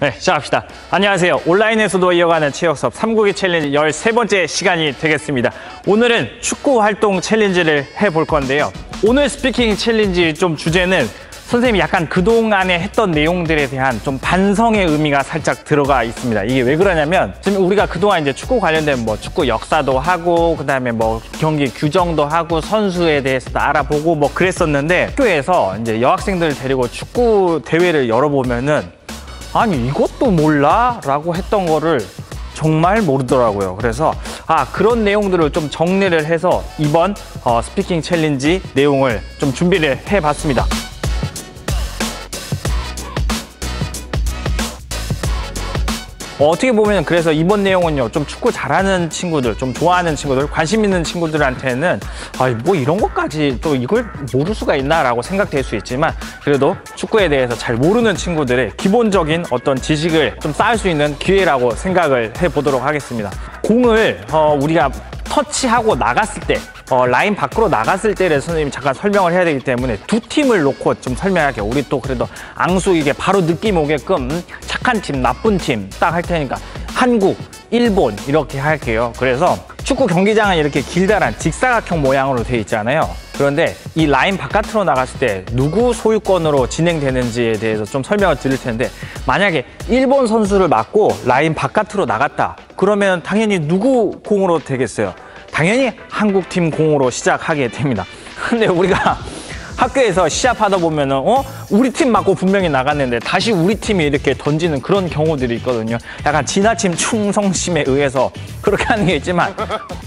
네, 시작합시다. 안녕하세요. 온라인에서도 이어가는 체육 수업 3국기 챌린지 13번째 시간이 되겠습니다. 오늘은 축구 활동 챌린지를 해볼 건데요. 오늘 스피킹 챌린지 좀 주제는 선생님이 약간 그동안에 했던 내용들에 대한 좀 반성의 의미가 살짝 들어가 있습니다. 이게 왜 그러냐면 지금 우리가 그동안 이제 축구 관련된 뭐 축구 역사도 하고 그다음에 뭐 경기 규정도 하고 선수에 대해서도 알아보고 뭐 그랬었는데 학교에서 이제 여학생들을 데리고 축구 대회를 열어보면은 아니 이것도 몰라? 라고 했던 거를 정말 모르더라고요. 그래서 그런 내용들을 좀 정리를 해서 이번 스피킹 챌린지 내용을 좀 준비를 해봤습니다. 어떻게 보면 그래서 이번 내용은요, 좀 축구 잘하는 친구들, 좀 좋아하는 친구들, 관심 있는 친구들한테는 뭐 이런 것까지 또 이걸 모를 수가 있나라고 생각될 수 있지만 그래도 축구에 대해서 잘 모르는 친구들의 기본적인 어떤 지식을 좀 쌓을 수 있는 기회라고 생각을 해보도록 하겠습니다. 공을 우리가 터치하고 나갔을 때 라인 밖으로 나갔을 때를 선생님이 잠깐 설명을 해야 되기 때문에 두 팀을 놓고 좀 설명할게요. 우리 또 그래도 앙수 이게 바로 느낌 오게끔 착한 팀, 나쁜 팀 딱 할 테니까 한국, 일본 이렇게 할게요. 그래서 축구 경기장은 이렇게 길다란 직사각형 모양으로 되어 있잖아요. 그런데 이 라인 바깥으로 나갔을 때 누구 소유권으로 진행되는지에 대해서 좀 설명을 드릴 텐데 만약에 일본 선수를 맞고 라인 바깥으로 나갔다. 그러면 당연히 누구 공으로 되겠어요? 당연히 한국팀 공으로 시작하게 됩니다. 근데 우리가 학교에서 시합하다 보면은 우리 팀 맞고 분명히 나갔는데 다시 우리 팀이 이렇게 던지는 그런 경우들이 있거든요. 약간 지나침 충성심에 의해서 그렇게 하는 게 있지만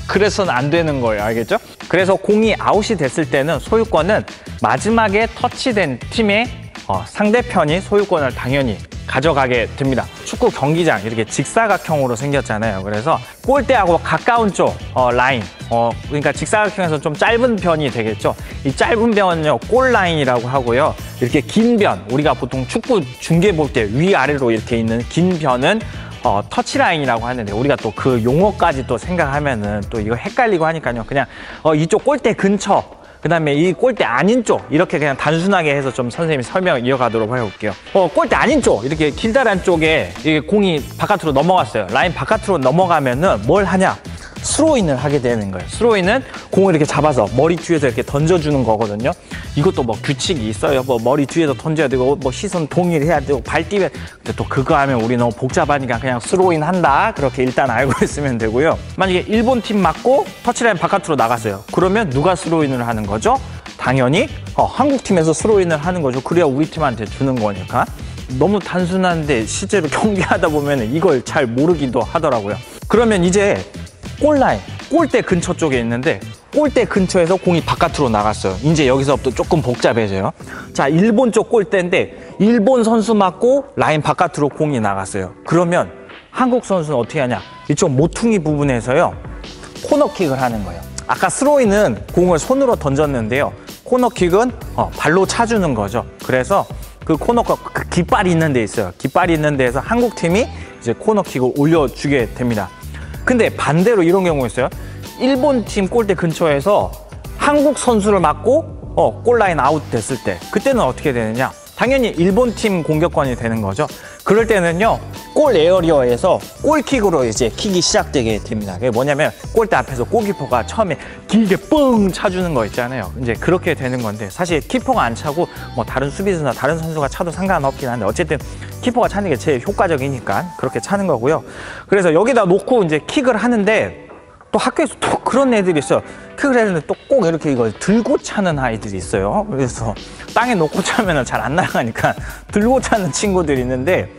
그래서는 안 되는 거예요. 알겠죠? 그래서 공이 아웃이 됐을 때는 소유권은 마지막에 터치된 팀의 상대편이 소유권을 당연히 가져가게 됩니다. 축구 경기장 이렇게 직사각형으로 생겼잖아요. 그래서 골대하고 가까운 쪽 라인 그러니까 직사각형에서 좀 짧은 변이 되겠죠. 이 짧은 변은요 골라인이라고 하고요. 이렇게 긴 변, 우리가 보통 축구 중계 볼 때 위아래로 이렇게 있는 긴 변은 터치라인이라고 하는데 우리가 또 그 용어까지 또 생각하면은 또 이거 헷갈리고 하니까요. 그냥 이쪽 골대 근처 그 다음에 이 골대 아닌 쪽 이렇게 그냥 단순하게 해서 좀 선생님이 설명을 이어가도록 해볼게요. 골대 아닌 쪽 이렇게 길다란 쪽에 이게 공이 바깥으로 넘어갔어요. 라인 바깥으로 넘어가면은 뭘 하냐? 스로인을 하게 되는 거예요. 스로인은 공을 이렇게 잡아서 머리 뒤에서 이렇게 던져주는 거거든요. 이것도 뭐 규칙이 있어요. 뭐 머리 뒤에서 던져야 되고 뭐 시선 동일해야 되고 발 뛰면 근데 또 그거 하면 우리 너무 복잡하니까 그냥 스로인 한다 그렇게 일단 알고 있으면 되고요. 만약에 일본 팀 맞고 터치라인 바깥으로 나갔어요. 그러면 누가 스로인을 하는 거죠? 당연히 한국 팀에서 스로인을 하는 거죠. 그래야 우리 팀한테 주는 거니까. 너무 단순한데 실제로 경기하다 보면 이걸 잘 모르기도 하더라고요. 그러면 이제 골라인, 골대 근처 쪽에 있는데 골대 근처에서 공이 바깥으로 나갔어요. 이제 여기서부터 조금 복잡해져요. 자, 일본 쪽 골대인데 일본 선수 맞고 라인 바깥으로 공이 나갔어요. 그러면 한국 선수는 어떻게 하냐? 이쪽 모퉁이 부분에서요. 코너킥을 하는 거예요. 아까 스로이는 공을 손으로 던졌는데요. 코너킥은 발로 차주는 거죠. 그래서 그 코너킥, 그 깃발이 있는 데 있어요. 깃발이 있는 데에서 한국 팀이 이제 코너킥을 올려주게 됩니다. 근데 반대로 이런 경우가 있어요. 일본 팀 골대 근처에서 한국 선수를 맞고 골라인 아웃 됐을 때 그때는 어떻게 되느냐? 당연히 일본 팀 공격권이 되는 거죠. 그럴 때는요. 골 에어리어에서 골킥으로 이제 킥이 시작되게 됩니다. 그게 뭐냐면 골대 앞에서 골키퍼가 처음에 길게 뻥 차주는 거 있잖아요. 이제 그렇게 되는 건데 사실 키퍼가 안 차고 뭐 다른 수비수나 다른 선수가 차도 상관없긴 한데 어쨌든 키퍼가 차는 게 제일 효과적이니까 그렇게 차는 거고요. 그래서 여기다 놓고 이제 킥을 하는데 또 학교에서 또 그런 애들이 있어요. 킥을 했는데 또 꼭 이렇게 이걸 들고 차는 아이들이 있어요. 그래서 땅에 놓고 차면 잘 안 날아가니까 들고 차는 친구들이 있는데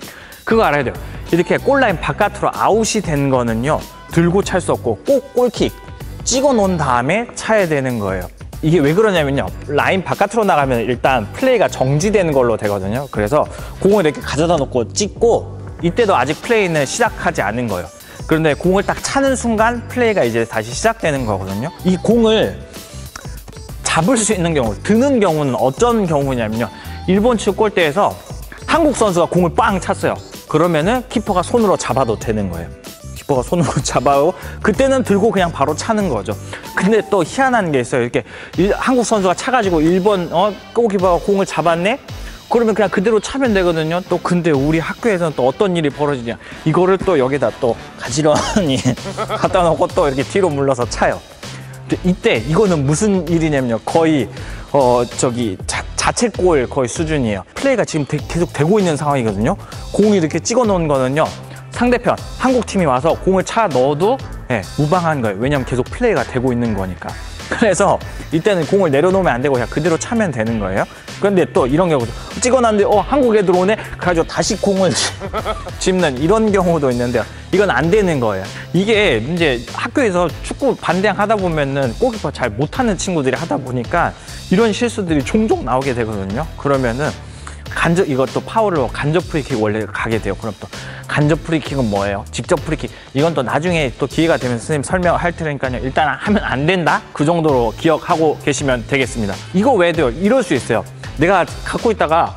그거 알아야 돼요. 이렇게 골라인 바깥으로 아웃이 된 거는요. 들고 찰 수 없고 꼭 골킥 찍어 놓은 다음에 차야 되는 거예요. 이게 왜 그러냐면요. 라인 바깥으로 나가면 일단 플레이가 정지되는 걸로 되거든요. 그래서 공을 이렇게 가져다 놓고 찍고 이때도 아직 플레이는 시작하지 않은 거예요. 그런데 공을 딱 차는 순간 플레이가 이제 다시 시작되는 거거든요. 이 공을 잡을 수 있는 경우, 드는 경우는 어떤 경우냐면요. 일본 측 골대에서 한국 선수가 공을 빵 찼어요. 그러면은 키퍼가 손으로 잡아도 되는 거예요. 키퍼가 손으로 잡아요. 그때는 들고 그냥 바로 차는 거죠. 근데 또 희한한 게 있어요. 이렇게 한국 선수가 차가지고 일본 골키퍼가 공을 잡았네? 그러면 그냥 그대로 차면 되거든요. 또 근데 우리 학교에서는 또 어떤 일이 벌어지냐. 이거를 또 여기다 또 가지런히 갖다 놓고 또 이렇게 뒤로 물러서 차요. 근데 이때 이거는 무슨 일이냐면요. 거의 자책골 거의 수준이에요. 플레이가 지금 계속 되고 있는 상황이거든요. 공이 이렇게 찍어 놓은 거는요. 상대편 한국팀이 와서 공을 차 넣어도 무방한 거예요. 왜냐면 계속 플레이가 되고 있는 거니까. 그래서 이때는 공을 내려놓으면 안 되고 그냥 그대로 차면 되는 거예요. 그런데 또 이런 경우도 찍어놨는데 한국 애들 오네? 그래가지고 다시 공을 짚는 이런 경우도 있는데요. 이건 안 되는 거예요. 이게 이제 학교에서 축구 반대항 하다 보면은 골키퍼 잘 못하는 친구들이 하다 보니까 이런 실수들이 종종 나오게 되거든요. 그러면은 이것도 파울로 간접 프리킥 원래 가게 돼요. 그럼 또 간접 프리킥은 뭐예요? 직접 프리킥. 이건 또 나중에 또 기회가 되면 선생님 설명할 테니까요. 일단 하면 안 된다? 그 정도로 기억하고 계시면 되겠습니다. 이거 왜 돼요? 이럴 수 있어요. 내가 갖고 있다가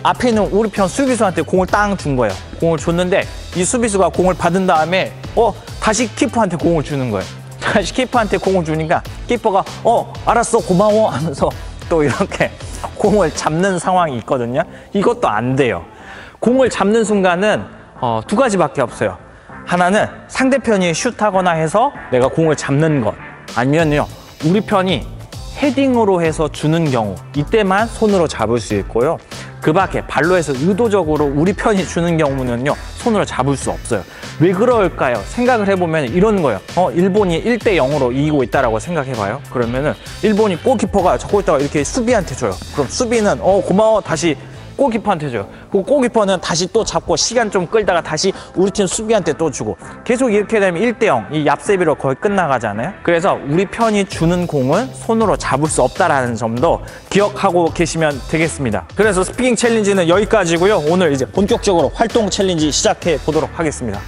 앞에 있는 우리 편 수비수한테 공을 땅 준 거예요. 공을 줬는데 이 수비수가 공을 받은 다음에 다시 키퍼한테 공을 주는 거예요. 다시 키퍼한테 공을 주니까 키퍼가 알았어 고마워 하면서 또 이렇게 공을 잡는 상황이 있거든요. 이것도 안 돼요. 공을 잡는 순간은 두 가지밖에 없어요. 하나는 상대편이 슛하거나 해서 내가 공을 잡는 것, 아니면요 우리 편이 헤딩으로 해서 주는 경우, 이때만 손으로 잡을 수 있고요. 그 밖에 발로 해서 의도적으로 우리 편이 주는 경우는요 손으로 잡을 수 없어요. 왜 그럴까요? 생각을 해보면 이런 거예요. 일본이 1대0으로 이기고 있다라고 생각해봐요. 그러면은 일본이 골키퍼가 잡고 있다가 이렇게 수비한테 줘요. 그럼 수비는 고마워 다시 골키퍼한테 줘요. 그 골키퍼는 다시 또 잡고 시간 좀 끌다가 다시 우리 팀 수비한테 또 주고, 계속 이렇게 되면 1대0 이 얍세비로 거의 끝나가잖아요. 그래서 우리 편이 주는 공은 손으로 잡을 수 없다라는 점도 기억하고 계시면 되겠습니다. 그래서 스피킹 챌린지는 여기까지고요. 오늘 이제 본격적으로 활동 챌린지 시작해 보도록 하겠습니다.